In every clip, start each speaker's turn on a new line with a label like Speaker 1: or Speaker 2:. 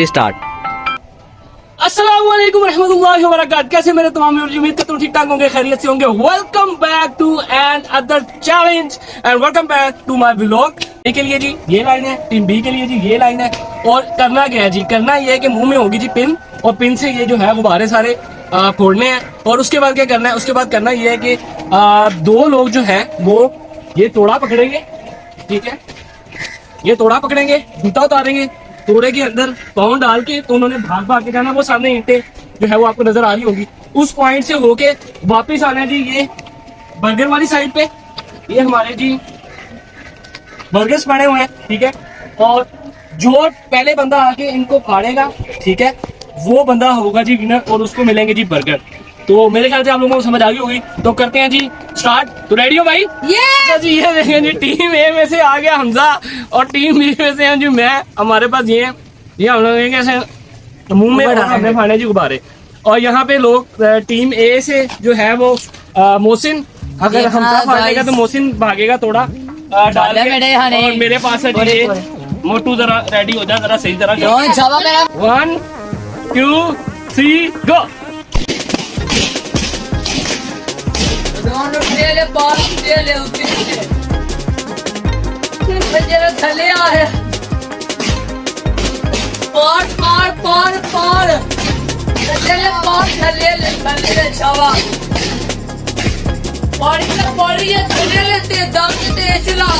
Speaker 1: Activity start.
Speaker 2: अस्सलाम वालेकुम रहमतुल्लाहि व बरकातहू। कैसे मेरे तमाम व्यूअर्स, उम्मीद करता हूँ ठीक ठाक होंगे, खैरियत से होंगे। Welcome back to another challenge and welcome back to my vlog. ए के लिए जी ये लाइन है, टीम बी के लिए जी ये लाइन है। और करना क्या है जी, करना ये है कि मुंह में होगी जी पिन, और पिन से ये जो है गुब्बारे सारे फोड़ने हैं। और उसके बाद क्या करना है, उसके बाद करना ये है कि दो लोग जो है वो ये तोड़ा पकड़ेंगे, ठीक है, ये तोड़ा पकड़ेंगे, जूता उतारेंगे, तोड़े के अंदर पाँव डाल के तो उन्होंने भाग भाग के जाना। वो सामने ईंटें जो है वो आपको नजर आ रही होगी, उस पॉइंट से होके वापस आना है जी ये बर्गर वाली साइड पे। ये हमारे जी बर्गर्स पड़े हुए हैं, ठीक है। और जो पहले बंदा आके इनको फाड़ेगा, ठीक है, वो बंदा होगा जी विनर, और उसको मिलेंगे जी बर्गर। तो मेरे ख्याल से आप लोगों को समझ आ गई होगी, तो करते हैं जी स्टार्ट। तो रेडी हो भाई? अच्छा जी, ये देखें जी, टीम ए में से आ गया हमजा और टीम बी में से हैं जी मैं। हमारे पास ये हम लोग कैसे मुंह में हमने फाड़े जी गुब्बारे। और यहाँ पे लोग टीम ए से जो है वो मोहसिन, अगर हमजा फाड़ेगा तो मोहसिन भागेगा थोड़ा डाल के। और मेरे पास है जी मोटू, जरा रेडी हो जा, जरा सही तरह। 1 2 3 गो।
Speaker 3: थले आ है, पार पार पार पार थले पार थले छावा पड़ी है थले लेते दम से चला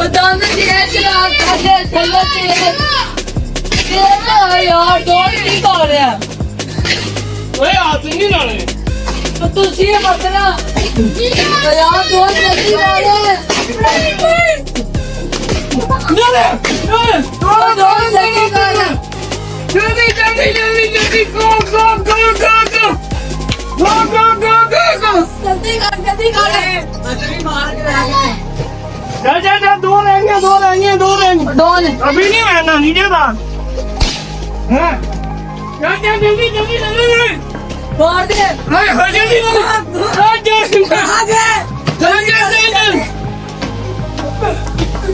Speaker 3: दम से चला थले थले ते यार दौड़ नहीं कर रहे हैं।
Speaker 2: ओए हाथ नहीं डाले
Speaker 3: तो तुझे बतना यार दौड़ नहीं कर रहे दौड़ नहीं कर रहे।
Speaker 2: जल्दी जल्दी जल्दी जल्दी गो गो गो गो गो गो गो गो गो गो
Speaker 3: जल्दी कर मार के रह गए।
Speaker 2: जा जा जा, दो रहेंगे
Speaker 3: डॉन
Speaker 2: अभी नहीं रहना, नीचे था। हाँ जा जा जल्दी जल्दी जल्दी
Speaker 3: मार दे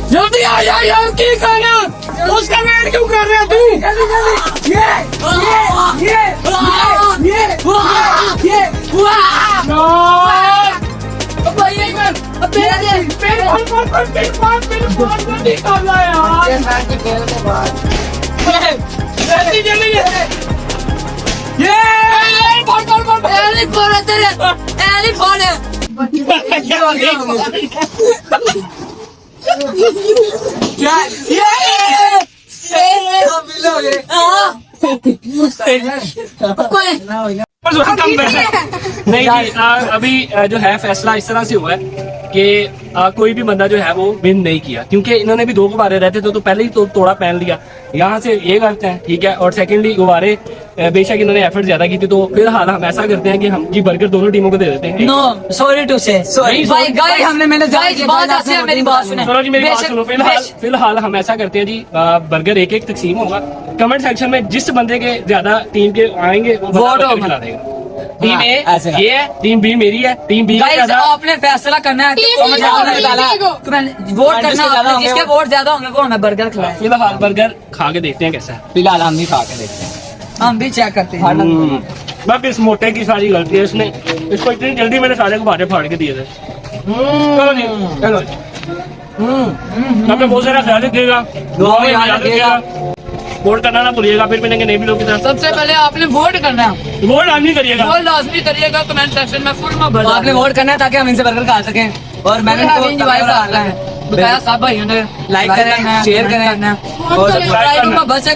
Speaker 2: जल्दी आ जा यार, की खाना उसका वेट क्यों कर रहा है तू? जल्दी जल्दी नहीं जी, अभी जो है फैसला इस तरह से हुआ है कि कोई भी बंदा जो है वो विन नहीं किया, क्योंकि इन्होंने भी दो गुब्बारे रहते थे तो पहले ही तो तोड़ा पहन लिया। यहाँ से ये करते हैं, ठीक है। और सेकेंडली गुब्बारे बेशक इन्होंने एफर्ट ज्यादा की थी, तो फिलहाल हम ऐसा करते हैं कि हम जी बर्गर दोनों टीमों को दे देते हैं।
Speaker 3: नो सॉरी टू से भाई गाइस, हमने मैंने बात ऐसे मेरी बात सुनो।
Speaker 2: चलो जी मेरी बात सुनो। फिलहाल हम ऐसा करते हैं जी, बर्गर एक एक तकसीम होगा। कमेंट सेक्शन में जिस बंदे के ज्यादा टीम के आएंगे वो बर्गर खिला देगा। टीम ए ये है, टीम बी मेरी है, टीम बी
Speaker 3: आपने फैसला करना है, वोट करना है, जिसके वोट ज्यादा होंगे वो हमें बर्गर खिलाए।
Speaker 2: फिलहाल बर्गर खा के देखते हैं कैसा है।
Speaker 1: फिलहाल हम भी खा के देखते हैं,
Speaker 3: हम भी चेक करते हैं।
Speaker 2: बस इस मोटे की सारी गलती है, इसने इसको इतनी जल्दी मैंने सारे गुब्बारे फाड़ के दिए थे। चलो जी चलो, आपने बहुत सारा ख्याल रखिएगा, वोट करना ना भूलिएगा, फिर मिलेंगे नए वीडियो की तरफ।
Speaker 3: सबसे पहले आपने वोट करना है,
Speaker 2: वोट लाजमी करिएगा,
Speaker 3: वोट लाजमी करिएगा। कमेंट सेक्शन में फुल में भर
Speaker 1: आपने वोट करना है ताकि हम इनसे बर्गर खा सकें। और मैंने
Speaker 3: एंजॉय करना है, बताया सब भाइयों ने
Speaker 1: लाइक करें, शेयर करें और
Speaker 3: बस